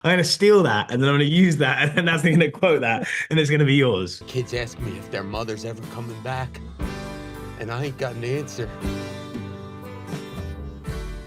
I'm going to steal that and then I'm going to use that and then that's going to quote that and it's going to be yours. Kids ask me if their mother's ever coming back, and I ain't got an answer.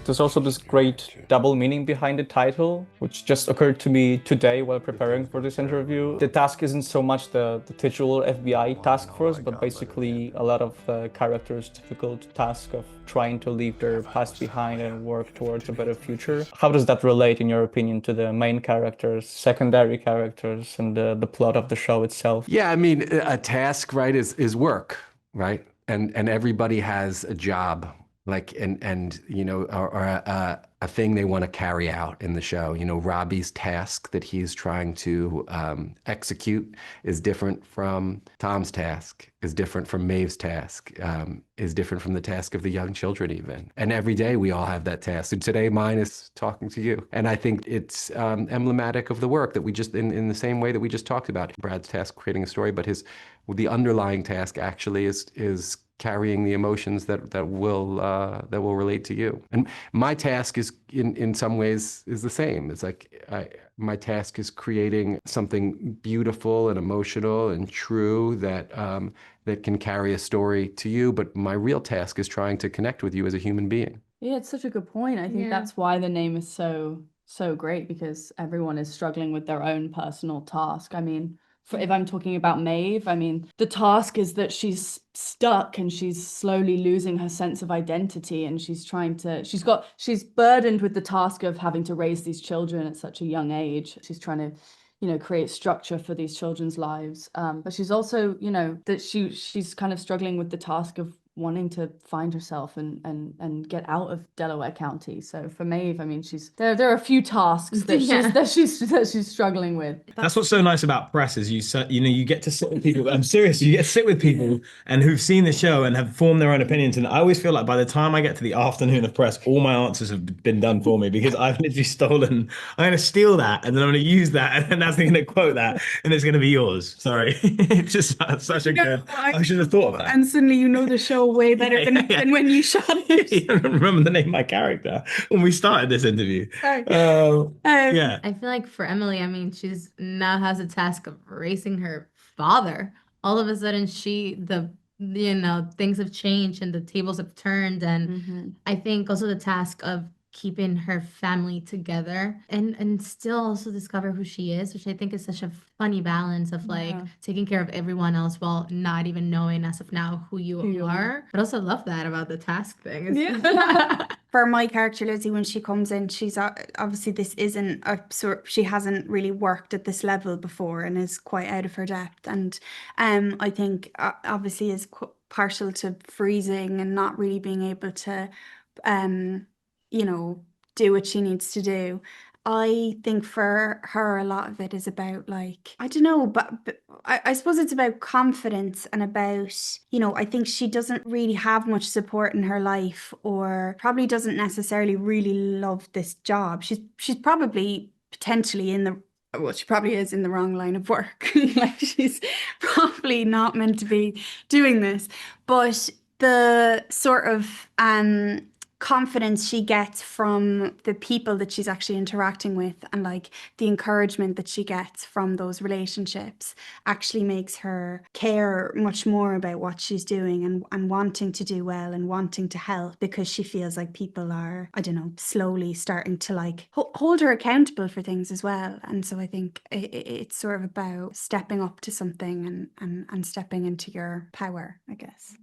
There's also this great double meaning behind the title, which just occurred to me today while preparing for this interview. The task isn't so much the titular FBI task force, but basically a lot of the characters' difficult task of trying to leave their past behind and work towards a better future. How does that relate, in your opinion, to the main characters, secondary characters, and the plot of the show itself? Yeah, I mean, a task, right, is work, right? And everybody has a job, like, and you know, or a thing they want to carry out in the show. You know, Robbie's task that he's trying to execute is different from Tom's task, is different from Maeve's task, is different from the task of the young children even. And every day we all have that task. And today mine is talking to you. And I think it's emblematic of the work that we just, in the same way that we just talked about. Brad's task creating a story, but the underlying task actually is carrying the emotions that will relate to you. And my task is in some ways is the same. It's like my task is creating something beautiful and emotional and true that that can carry a story to you. But my real task is trying to connect with you as a human being. Yeah, it's such a good point. I think that's why the name is so great, because everyone is struggling with their own personal task. I mean, if I'm talking about Maeve, I mean, the task is that she's stuck and she's slowly losing her sense of identity, and she's burdened with the task of having to raise these children at such a young age. She's trying to, you know, create structure for these children's lives. But she's also, you know, that she's kind of struggling with the task of wanting to find herself and get out of Delaware County. So for Maeve, I mean, there are a few tasks that she's struggling with. That's what's so nice about press is you get to sit with people. I'm serious. You get to sit with people and who've seen the show and have formed their own opinions. And I always feel like by the time I get to the afternoon of press, all my answers have been done for me because I've literally stolen. I'm going to steal that and then I'm going to use that and then that's going to quote that and it's going to be yours. Sorry, it's just such a good. I should have thought of that. And suddenly you know the show way better than when you shot it. I don't remember the name of my character when we started this interview. Yeah. I feel like for Emily, I mean, she's now has a task of raising her father. All of a sudden, things have changed and the tables have turned. And I think also the task of keeping her family together and still also discover who she is, which I think is such a funny balance of like taking care of everyone else while not even knowing as of now who you are. But also love that about the task thing. For my character Lizzie, when she comes in, she's obviously this isn't she hasn't really worked at this level before and is quite out of her depth, and I think obviously is partial to freezing and not really being able to you know, do what she needs to do. I think for her, a lot of it is about, like, I don't know, but I suppose it's about confidence and about, you know, I think she doesn't really have much support in her life, or probably doesn't necessarily really love this job. She's probably potentially she probably is in the wrong line of work. Like, she's probably not meant to be doing this. But the sort of confidence she gets from the people that she's actually interacting with, and like the encouragement that she gets from those relationships, actually makes her care much more about what she's doing and wanting to do well and wanting to help, because she feels like people are, I don't know, slowly starting to like hold her accountable for things as well. And so I think it's sort of about stepping up to something and stepping into your power, I guess.